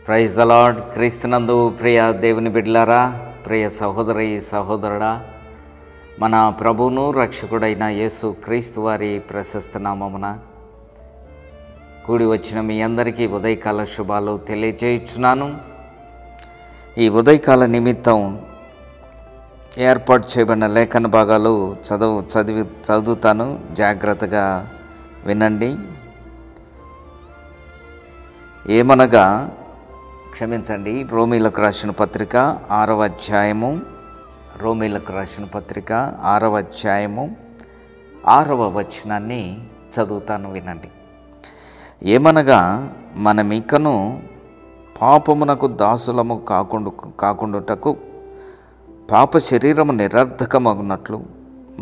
Praise the lord. క్రీస్తునందు ప్రియ దేవుని బిడ్డలారా, ప్రియ సహోదరి సహోదరుడా, మన ప్రభువును రక్షకుడైన యేసు క్రీస్తు వారి ప్రశస్త నామమున కూడి వచ్చిన మీ అందరికీ ఉదయకాల శుభాలు తెలియజేయుచున్నాను. ఈ ఉదయకాల నిమిత్తం ఏర్పాటు చేయబడిన లేఖన భాగాలు చదువుతాను, జాగ్రత్తగా వినండి. ఏమనగా రోమీలకు రాసిన పత్రిక 6వ అధ్యాయము, రోమీలకు రాసిన పత్రిక 6వ అధ్యాయము 6వ వచనాన్ని చదువుతాను, వినండి. ఏమనగా మనమికను పాపమునకు దాసులము కాకుండుటకు పాప శరీరము నిరర్ధకమగునట్లు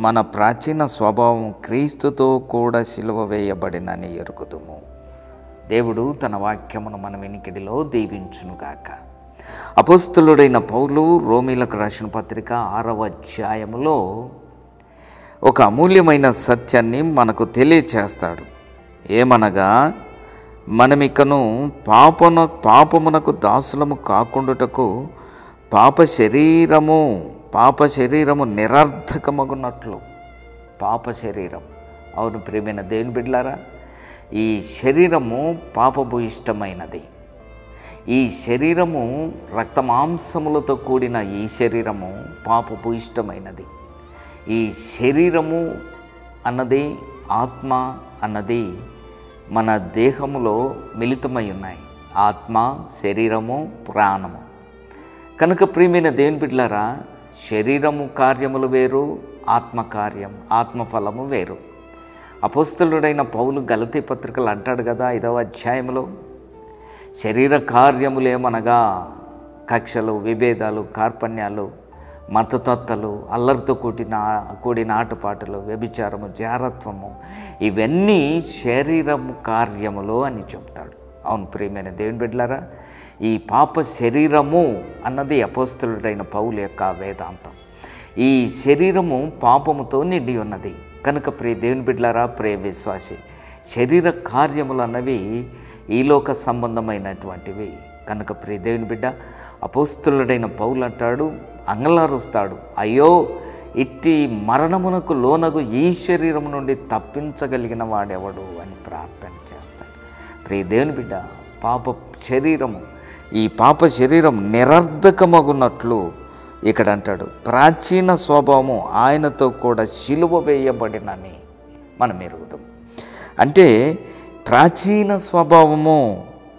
మన ప్రాచీన స్వభావం క్రీస్తుతో కూడా సిలువ వేయబడినని ఎరుగుదుము. దేవుడు తన వాక్యమును మన వెనికిడిలో దీవించునుగాక. అపోస్తలుడైన పౌలు రోమీలకు రాసిన పత్రిక 6వ అధ్యాయములో ఒక అమూల్యమైన సత్యాన్ని మనకు తెలియచేస్తాడు. ఏమనగా మనమికను పాపమునకు దాసులము కాకుండుటకు పాప శరీరము నిరర్ధకమగునట్లు. పాప శరీరం, అవును ప్రియమైన దేవుని బిడ్డలారా, ఈ శరీరము పాపభూయిష్టమైనది. ఈ శరీరము రక్తమాంసములతో కూడిన ఈ శరీరము పాపభూయిష్టమైనది. ఈ శరీరము అన్నది, ఆత్మ అన్నది మన దేహములో మిళితమై ఉన్నాయి. ఆత్మ, శరీరము, ప్రాణము. కనుక ప్రియమైన దేవుని బిడ్డలారా, శరీరము కార్యములు వేరు, ఆత్మకార్యం, ఆత్మఫలము వేరు. అపోస్తలుడైన పౌలు గలతీ పత్రికలు అంటాడు కదా 5వ అధ్యాయంలో, శరీర కార్యములేమనగా కక్షలు, విభేదాలు, కార్పణ్యాలు, మతతత్వలు, అల్లరితో కూడిన ఆటపాటలు, వ్యభిచారము, జారత్వము, ఇవన్నీ శరీరము కార్యములు అని చెప్తాడు. అవును ప్రియమైన దేవుని బిడ్డలారా, ఈ పాప శరీరము అన్నది అపోస్తలుడైన పౌలు యొక్క వేదాంతం. ఈ శరీరము పాపముతో నిండి ఉన్నది. కనుక ప్రియ దేవుని బిడ్డలారా, ప్రియ విశ్వాసి, శరీర కార్యములు అన్నవి ఈలోక సంబంధమైనటువంటివి. కనుక ప్రియ దేవుని బిడ్డ, అపోస్తలుడైన పౌలు అంటాడు, అంగలారుస్తాడు, అయ్యో ఇట్టి మరణమునకు లోనగు ఈ శరీరం నుండి తప్పించగలిగిన వాడెవడు అని ప్రార్థన చేస్తాడు. ప్రియ దేవుని బిడ్డ, ఈ పాప శరీరం నిరర్ధకమగునట్లు ఇక్కడ అంటాడు, ప్రాచీన స్వభావము ఆయనతో కూడా సిలువ వేయబడినని మనం ఎరుగుదాం. అంటే ప్రాచీన స్వభావము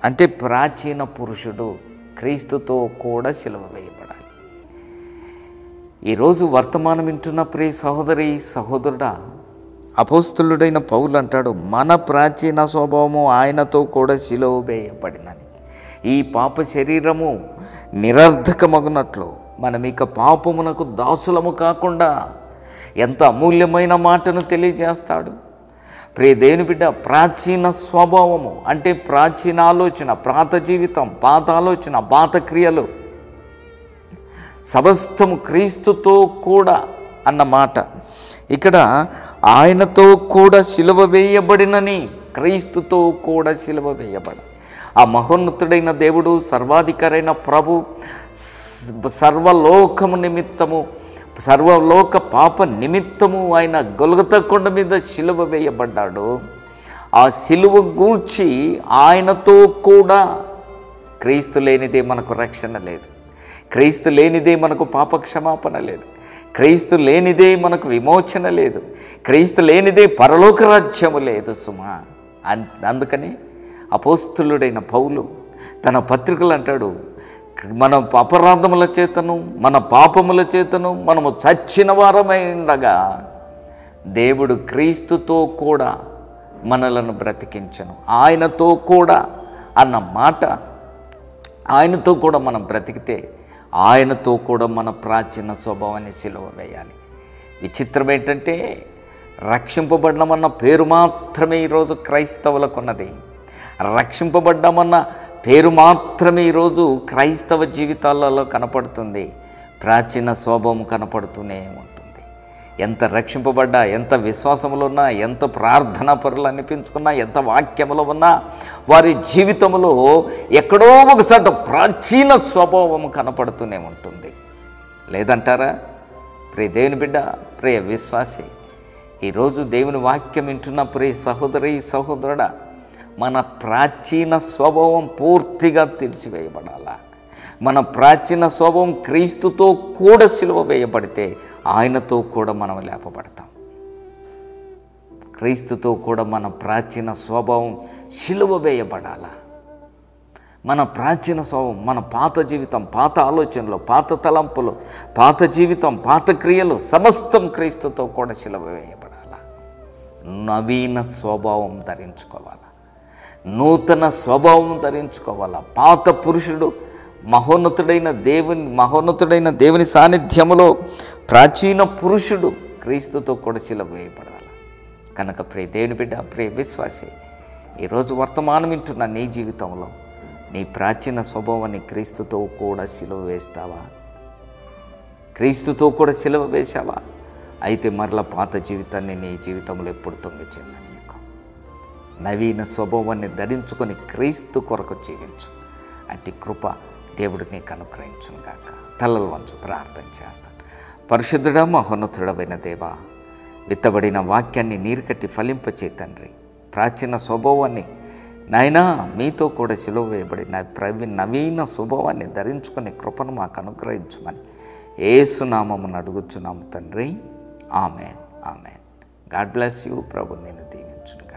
అంటే ప్రాచీన పురుషుడు క్రీస్తుతో కూడా సిలువ వేయబడాలి. ఈరోజు వర్తమానం వింటున్న ప్రియ సహోదరి సహోదరుడా, అపోస్తలుడైన పౌలు అంటాడు, మన ప్రాచీన స్వభావము ఆయనతో కూడా సిలువ వేయబడినని. ఈ పాప శరీరము నిరర్ధకమగునట్లు మనం ఇక పాపమునకు దాసులము కాకుండా, ఎంత అమూల్యమైన మాటను తెలియజేస్తాడు. ప్రియ దేవుని బిడ్డ, ప్రాచీన స్వభావము అంటే ప్రాచీన ఆలోచన, పాత జీవితం, పాత ఆలోచన, పాత క్రియలు, సమస్తము క్రీస్తుతో కూడా అన్న మాట. ఇక్కడ ఆయనతో కూడా సిలువ వేయబడినని, క్రీస్తుతో కూడా సిలువ వేయబడి, ఆ మహోన్నతుడైన దేవుడు, సర్వాధికారైన ప్రభు, సర్వలోక పాప నిమిత్తము ఆయన గొల్గొతా కొండ మీద సిలువ వేయబడ్డాడు. ఆ సిలువ గూర్చి ఆయనతో కూడా, క్రీస్తు లేనిదే మనకు రక్షణ లేదు, క్రీస్తు లేనిదే మనకు పాప క్షమాపణ లేదు, క్రీస్తు లేనిదే మనకు విమోచన లేదు, క్రీస్తు లేనిదే పరలోక రాజ్యము లేదు సుమా. అందుకని అపోస్తలుడైన పౌలు తన పత్రికలు అంటాడు, మన అపరాధముల చేతను, మన పాపముల చేతను మనము చచ్చిన వారమై ఉండగా దేవుడు క్రీస్తుతో కూడా మనలను బ్రతికించను. ఆయనతో కూడా అన్న మాట, ఆయనతో కూడా మనం బ్రతికితే ఆయనతో కూడా మన ప్రాచీన స్వభావాన్ని సిలువ వేయాలి. విచిత్రం ఏంటంటే, రక్షింపబడ్డమన్న పేరు మాత్రమే ఈరోజు క్రైస్తవులకు ఉన్నది. రక్షింపబడ్డామన్న పేరు మాత్రమే ఈరోజు క్రైస్తవ జీవితాలలో కనపడుతుంది. ప్రాచీన స్వభావం కనపడుతూనే ఉంటుంది. ఎంత రక్షింపబడ్డా, ఎంత విశ్వాసములో ఉన్నా, ఎంత ప్రార్థనా పరులు అనిపించుకున్నా, ఎంత వాక్యములో ఉన్నా, వారి జీవితంలో ఎక్కడో ఒకసారి ప్రాచీన స్వభావం కనపడుతూనే ఉంటుంది. లేదంటారా? ప్రియ దేవుని బిడ్డ, ప్రియ విశ్వాసి, ఈరోజు దేవుని వాక్యం వింటున్న ప్రియ సహోదరి సహోదరుడా, మన ప్రాచీన స్వభావం పూర్తిగా తీర్చివేయబడాలా. మన ప్రాచీన స్వభావం క్రీస్తుతో కూడా సిలువ వేయబడితే ఆయనతో కూడా మనం లేపబడతాం. క్రీస్తుతో కూడా మన ప్రాచీన స్వభావం సిలువ వేయబడాలా. మన ప్రాచీన స్వభావం, మన పాత జీవితం, పాత ఆలోచనలు, పాత తలంపులు, పాత జీవితం, పాత క్రియలు సమస్తం క్రీస్తుతో కూడా సిలువ వేయబడాలా. నవీన స్వభావం ధరించుకోవాలా, నూతన స్వభావం ధరించుకోవాలా. పాత పురుషుడు మహోన్నతుడైన దేవుని సాన్నిధ్యములో ప్రాచీన పురుషుడు క్రీస్తుతో కూడా సిలువ వేయబడాలి. కనుక ప్రియ దేవుని బిడ్డ, ప్రియ విశ్వాసి, ఈరోజు వర్తమానం వింటున్న నీ జీవితంలో నీ ప్రాచీన స్వభావాన్ని క్రీస్తుతో కూడా సిలువ వేస్తావా? క్రీస్తుతో కూడా సిలువ వేశావా? అయితే మరలా పాత జీవితాన్ని నీ జీవితంలో ఎప్పుడు తొంగిచెయ్యకు. నవీన స్వభావాన్ని ధరించుకొని క్రీస్తు కొరకు జీవించు. అట్టి కృప దేవుడు నీకు అనుగ్రహించును గాక. తలలు వంచు, ప్రార్థన చేస్తాను. పరిశుద్ధుడా, మహోన్నతుడవైన దేవా, విత్తబడిన వాక్యాన్ని నీరు కట్టి ఫలింపచే తండ్రి. ప్రాచీన స్వభావాన్ని నాయనా మీతో కూడా సిలువ వేయబడి నవీన స్వభావాన్ని ధరించుకునే కృపను మాకు అనుగ్రహించమని యేసు నామమున అడుగుచున్నాము తండ్రి. Amen, amen. God bless you. ప్రభు నేను దీవించును.